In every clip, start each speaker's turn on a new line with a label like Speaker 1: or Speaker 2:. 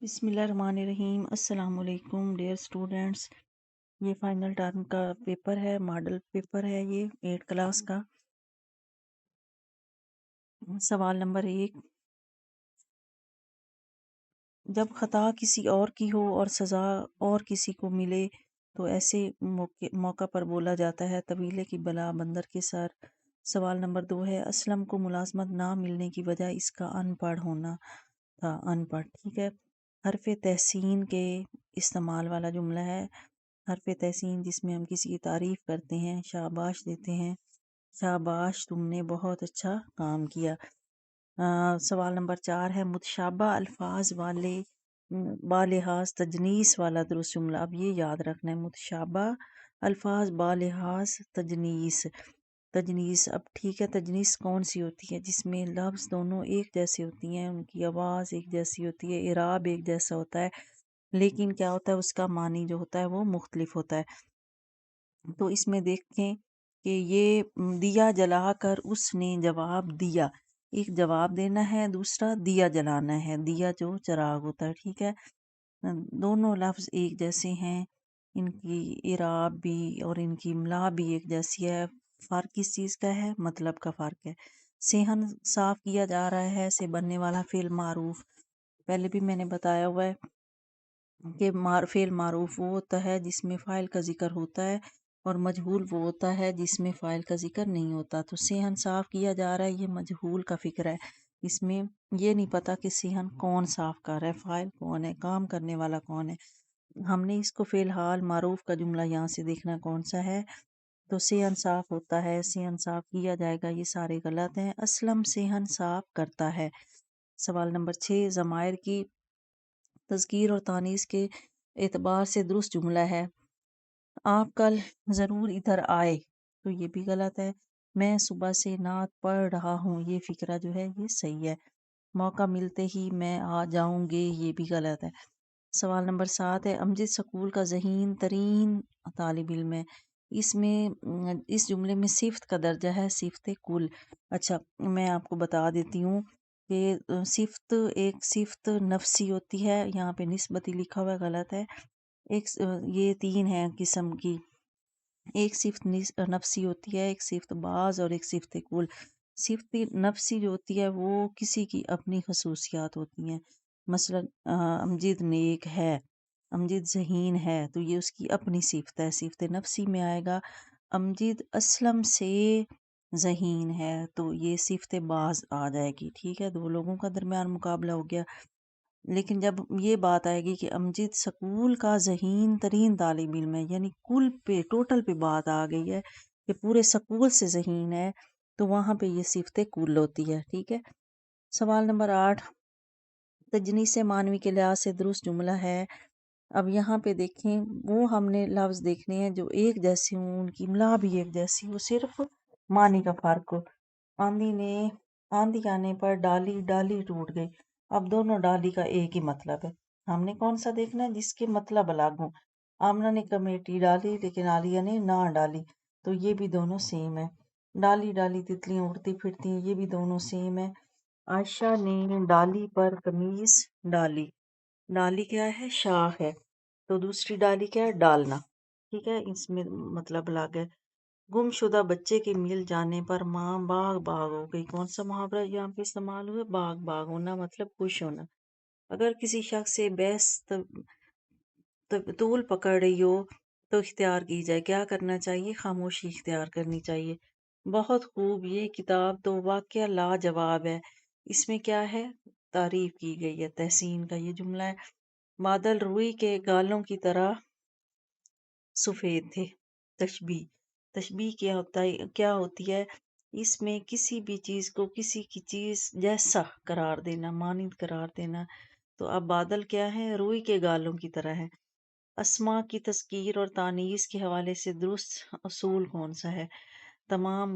Speaker 1: بسم اللہ الرحمن الرحیم۔ السلام علیکم ڈیئر اسٹوڈینٹس، یہ فائنل ٹرم کا پیپر ہے، ماڈل پیپر ہے، یہ 8 کلاس کا۔ سوال نمبر 1، جب خطا کسی اور کی ہو اور سزا اور کسی کو ملے تو ایسے موقع پر بولا جاتا ہے طویلے کی بلا بندر کے سر۔ سوال نمبر 2 ہے، اسلم کو ملازمت نہ ملنے کی وجہ اس کا ان پڑھ ہونا تھا۔ ان پڑھ، ٹھیک ہے۔ حرف تحسین کے استعمال والا جملہ ہے۔ حرف تحسین جس میں ہم کسی کی تعریف کرتے ہیں، شاباش دیتے ہیں، شاباش تم نے بہت اچھا کام کیا۔ سوال نمبر 4 ہے، متشابہ الفاظ والے بالحاظ تجنیس والا درست جملہ۔ اب یہ یاد رکھنا ہے، متشابہ الفاظ بالحاظ تجنیس۔ تجنیس، اب ٹھیک ہے، تجنیس کون سی ہوتی ہے؟ جس میں لفظ دونوں ایک جیسی ہوتی ہیں، ان کی آواز ایک جیسی ہوتی ہے، اعراب ایک جیسا ہوتا ہے، لیکن کیا ہوتا ہے، اس کا معنی جو ہوتا ہے وہ مختلف ہوتا ہے۔ تو اس میں دیکھیں کہ یہ دیا جلا کر اس نے جواب دیا، ایک جواب دینا ہے، دوسرا دیا جلانا ہے، دیا جو چراغ ہوتا ہے، ٹھیک ہے۔ دونوں لفظ ایک جیسے ہیں، ان کی اعراب بھی اور ان کی املا بھی ایک جیسی ہے۔ فرق کس چیز کا ہے؟ مطلب کا فرق ہے۔ صحن صاف کیا جا رہا ہے سے بننے والا فعل معروف، پہلے بھی میں نے بتایا ہوا ہے کہ فعل معروف وہ ہوتا ہے جس میں فاعل کا ذکر ہوتا ہے، اور مجہول وہ ہوتا ہے جس میں فاعل کا ذکر نہیں ہوتا۔ تو صحن صاف کیا جا رہا ہے، یہ مجہول کا فکر ہے، اس میں یہ نہیں پتا کہ صحن کون صاف کر رہا ہے، فاعل کون ہے، کام کرنے والا کون ہے۔ ہم نے اس کو فی الحال معروف کا جملہ یہاں سے دیکھنا کون سا ہے، تو صحن صاف ہوتا ہے، صحن صاف کیا جائے گا، یہ سارے غلط ہیں۔ اسلم صحن صاف کرتا ہے۔ سوال نمبر 6، ضمائر کی تذکیر اور تانیث کے اعتبار سے درست جملہ ہے۔ آپ کل ضرور ادھر آئے، تو یہ بھی غلط ہے۔ میں صبح سے نعت پڑھ رہا ہوں، یہ فقرہ جو ہے یہ صحیح ہے۔ موقع ملتے ہی میں آ جاؤں گے، یہ بھی غلط ہے۔ سوال نمبر 7 ہے، امجد سکول کا ذہین ترین طالب علم ہے۔ اس میں اس جملے میں صفت کا درجہ ہے، صفت کل۔ اچھا، میں آپ کو بتا دیتی ہوں کہ صفت ایک صفت نفسی ہوتی ہے، یہاں پہ نسبتی لکھا ہوا ہے، غلط ہے۔ ایک یہ 3 ہیں قسم کی، ایک صفت نفسی ہوتی ہے، ایک صفت بعض اور ایک صفت کل۔ صفت نفسی جو ہوتی ہے وہ کسی کی اپنی خصوصیات ہوتی ہیں، مثلا امجد نیک ہے، امجد ذہین ہے، تو یہ اس کی اپنی صفت ہے، صفت نفسی میں آئے گا۔ امجد اسلم سے ذہین ہے، تو یہ صفت بعض آ جائے گی، ٹھیک ہے، 2 لوگوں کا درمیان مقابلہ ہو گیا۔ لیکن جب یہ بات آئے گی کہ امجد سکول کا ذہین ترین طالب علم ہے، یعنی کل پہ ٹوٹل پہ بات آ گئی ہے کہ پورے سکول سے ذہین ہے، تو وہاں پہ یہ صفت کل ہوتی ہے، ٹھیک ہے۔ سوال نمبر 8، تجنیس معنوی کے لحاظ سے درست جملہ ہے۔ اب یہاں پہ دیکھیں، وہ ہم نے لفظ دیکھنے ہیں جو ایک جیسے ہوں، ان کی املا بھی ایک جیسی ہو، صرف معنی کا فرق ہو۔ آندھی آنے پر ڈالی ڈالی ٹوٹ گئی، اب دونوں ڈالی کا ایک ہی مطلب ہے، ہم نے کون سا دیکھنا ہے؟ جس کے مطلب الگ ہوں۔ آمنہ نے کمیٹی ڈالی لیکن عالیہ نے نہ ڈالی، تو یہ بھی دونوں سیم ہے۔ ڈالی ڈالی تتلیاں اڑتی پھرتی ہیں، یہ بھی دونوں سیم ہے۔ عائشہ نے ڈالی پر قمیض ڈالی، ڈالی کیا ہے؟ شاخ ہے، تو دوسری ڈالی کیا ہے؟ ڈالنا، ٹھیک ہے، اس میں مطلب الگ ہے۔ گم شدہ بچے کے مل جانے پر ماں باغ باغ ہو گئی، کون سا محاورہ یہاں پہ استعمال ہوا؟ باغ باغ ہونا، مطلب خوش ہونا۔ اگر کسی شخص سے بحث طول پکڑ رہی ہو تو اختیار کی جائے، کیا کرنا چاہیے؟ خاموشی اختیار کرنی چاہیے۔ بہت خوب، یہ کتاب تو واقعہ لاجواب ہے، اس میں کیا ہے؟ تعریف کی گئی ہے، تحسین کا یہ جملہ ہے۔ بادل روئی کے گالوں کی طرح سفید تھے۔ تشبیہ، تشبیہ کیا ہوتی ہے؟ اس میں کسی بھی چیز کو کسی کی چیز جیسا قرار دینا، مانند قرار دینا۔ تو اب بادل کیا ہے؟ روئی کے گالوں کی طرح ہے۔ اسماء کی تذکیر اور تانیث کے حوالے سے درست اصول کون سا ہے؟ تمام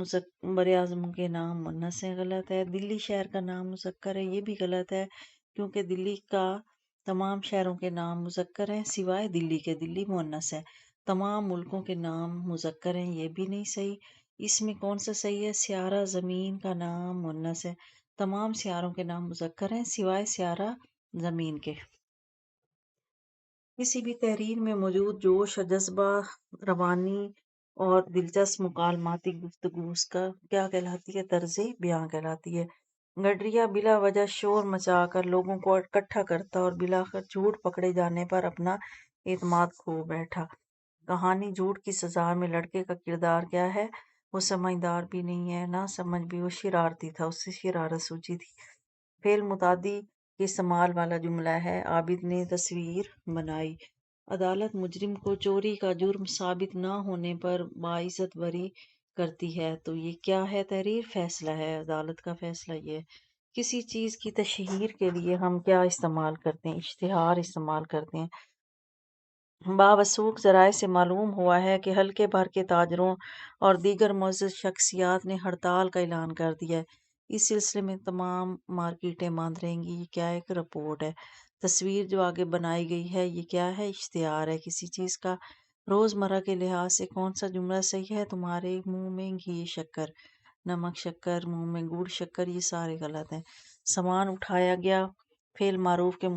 Speaker 1: بر اعظموں کے نام مؤنث ہیں، غلط ہے۔ دلی شہر کا نام مذکر ہے، یہ بھی غلط ہے، کیونکہ دلی کا تمام شہروں کے نام مذکر ہیں سوائے دلی کے، دلی مؤنث ہے۔ تمام ملکوں کے نام مذکر ہیں، یہ بھی نہیں صحیح۔ اس میں کون سا صحیح ہے؟ سیارہ زمین کا نام مؤنث ہے، تمام سیاروں کے نام مذکر ہیں سوائے سیارہ زمین کے۔ کسی بھی تحریر میں موجود جوش اور جذبہ، روانی اور دلچسپ مکالماتی گفتگو اس کا کیا کہلاتی ہے؟ طرز بیاں کہلاتی ہے۔ گڈریا بلا وجہ شور مچا کر لوگوں کو اکٹھا کرتا اور بلاخر جھوٹ پکڑے جانے پر اپنا اعتماد کھو بیٹھا۔ کہانی جھوٹ کی سزا میں لڑکے کا کردار کیا ہے؟ وہ سمجھدار بھی نہیں ہے، نہ سمجھ بھی، وہ شرارتی تھا، اس سے شرارت سوچی تھی۔ فعل متعدی کے استعمال والا جملہ ہے۔ عابد نے تصویر بنائی۔ عدالت مجرم کو چوری کا جرم ثابت نہ ہونے پر باعزت بری کرتی ہے۔ تو یہ کیا ہے؟ تحریر فیصلہ ہے، عدالت کا فیصلہ یہ ہے۔ کسی چیز کی تشہیر کے لیے ہم کیا استعمال کرتے ہیں؟ اشتہار استعمال کرتے ہیں۔ باوثوق ذرائع سے معلوم ہوا ہے کہ ہلکے بھرکے تاجروں اور دیگر معزز شخصیات نے ہڑتال کا اعلان کر دیا ہے۔ اس سلسلے میں تمام مارکیٹیں بند رہیں گی۔ یہ کیا ایک رپورٹ ہے۔ تصویر جو آگے بنائی گئی ہے یہ کیا ہے؟ اشتہار ہے کسی چیز کا۔ روزمرہ کے لحاظ سے کون سا جملہ صحیح ہے؟ تمہارے منہ میں گھی شکر، نمک شکر، منہ میں گڑ شکر، یہ سارے غلط ہیں۔ سامان اٹھایا گیا، فعل معروف کے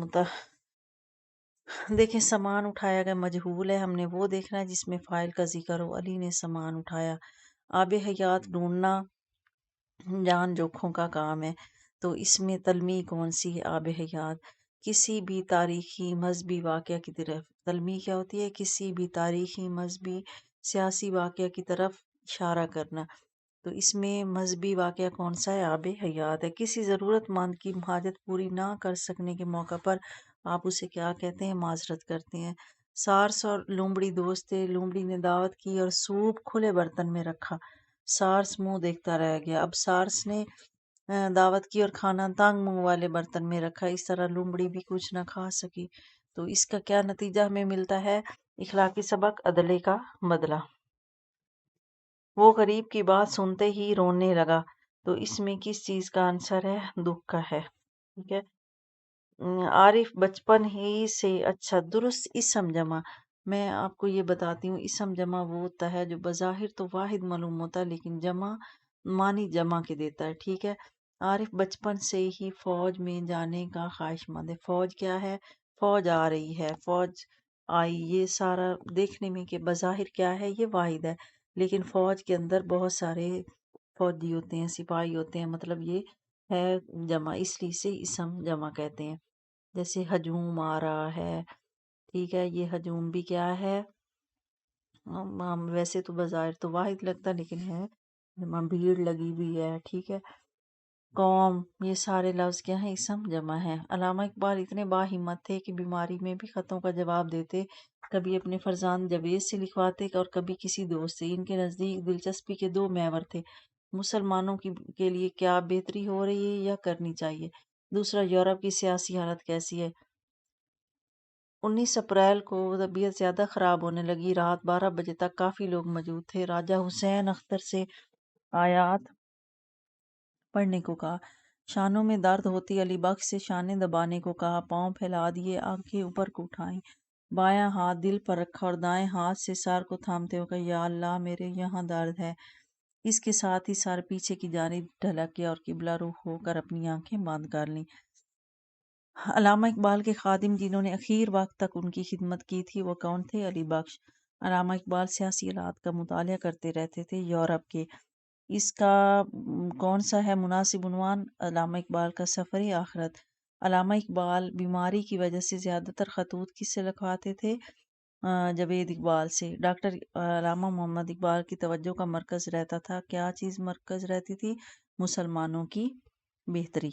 Speaker 1: دیکھیں سامان اٹھایا گیا مجہول ہے، ہم نے وہ دیکھنا ہے جس میں فاعل کا ذکر ہو۔ علی نے سامان اٹھایا۔ آب حیات ڈھونڈنا جان جوکھوں کا کام ہے، تو اس میں تلمیح کون سی ہے؟ آب حیات۔ کسی بھی تاریخی مذہبی واقعہ کی طرف، تلمیح کیا ہوتی ہے؟ کسی بھی تاریخی مذہبی سیاسی واقعہ کی طرف اشارہ کرنا، تو اس میں مذہبی واقعہ کون سا ہے؟ آب حیات ہے۔ کسی ضرورت مند کی حاجت پوری نہ کر سکنے کے موقع پر آپ اسے کیا کہتے ہیں؟ معذرت کرتے ہیں۔ سارس اور لومڑی دوست تھے، لومڑی نے دعوت کی اور سوپ کھلے برتن میں رکھا۔ سارس منہ دیکھتا رہ گیا۔ اب سارس نے دعوت کی اور کھانا تنگ منہ والے برتن میں رکھا، اس طرح لومڑی بھی کچھ نہ کھا سکی۔ تو اس کا کیا نتیجہ ہمیں ملتا ہے؟ اخلاقی سبق، عدلے کا بدلہ۔ وہ غریب کی بات سنتے ہی رونے لگا، تو اس میں کس چیز کا عنصر ہے؟ دکھ کا ہے۔ ٹھیک ہے۔ عارف بچپن ہی سے اچھا، درست اسم جمع۔ میں آپ کو یہ بتاتی ہوں، اسم جمع وہ ہوتا ہے جو بظاہر تو واحد معلوم ہوتا ہے لیکن جمع معنی جمع کے دیتا ہے۔ ٹھیک ہے۔ عارف بچپن سے ہی فوج میں جانے کا خواہش مند ہے۔ فوج کیا ہے؟ فوج آ رہی ہے، فوج آئی، یہ سارا دیکھنے میں کہ بظاہر کیا ہے؟ یہ واحد ہے، لیکن فوج کے اندر بہت سارے فوجی ہوتے ہیں، سپاہی ہوتے ہیں، مطلب یہ ہے جمع، اس لیے سے اسم جمع کہتے ہیں۔ جیسے ہجوم آ رہا ہے، ٹھیک ہے، یہ ہجوم بھی کیا ہے؟ ویسے تو بظاہر تو واحد لگتا لیکن ہے جمع، بھیڑ لگی ہوئی ہے، ٹھیک ہے۔ قوم، یہ سارے لفظ کیا ہیں؟ اسم جمع ہیں۔ علامہ اقبال اتنے باہمت تھے کہ بیماری میں بھی خطوں کا جواب دیتے، کبھی اپنے فرزند جاوید سے لکھواتے اور کبھی کسی دوست سے۔ ان کے نزدیک دلچسپی کے دو محور تھے: مسلمانوں کے لیے کیا بہتری ہو رہی ہے یا کرنی چاہیے، دوسرا یورپ کی سیاسی حالت کیسی ہے۔ 19 اپریل کو طبیعت زیادہ خراب ہونے لگی۔ رات 12 بجے تک کافی لوگ موجود تھے۔ راجہ حسین اختر سے آیات پڑھنے کو کہا۔ شانوں میں درد ہوتی علی بخش سے شانے دبانے کو کہا۔ پاؤں پھیلا دیے، آنکھیں اوپر کو اٹھائیں، بایاں ہاتھ دل پر رکھا اور دائیں ہاتھ سے سر کو تھامتے ہوئے کہا، یا اللہ میرے یہاں درد ہے۔ اس کے ساتھ ہی سر پیچھے کی جانب ڈھلک گیا اور قبلہ رخ ہو کر اپنی آنکھیں بند کر لیں۔ علامہ اقبال کے خادم جنہوں نے اخیر وقت تک ان کی خدمت کی تھی وہ کون تھے؟ علی بخش۔ علامہ اقبال سیاسی حالات کا مطالعہ کرتے رہتے تھے یورپ کے۔ اس کا کون سا ہے مناسب عنوان؟ علامہ اقبال کا سفر آخرت۔ علامہ اقبال بیماری کی وجہ سے زیادہ تر خطوط کس سے لکھواتے تھے؟ جاوید اقبال سے۔ ڈاکٹر علامہ محمد اقبال کی توجہ کا مرکز رہتا تھا، کیا چیز مرکز رہتی تھی؟ مسلمانوں کی بہتری۔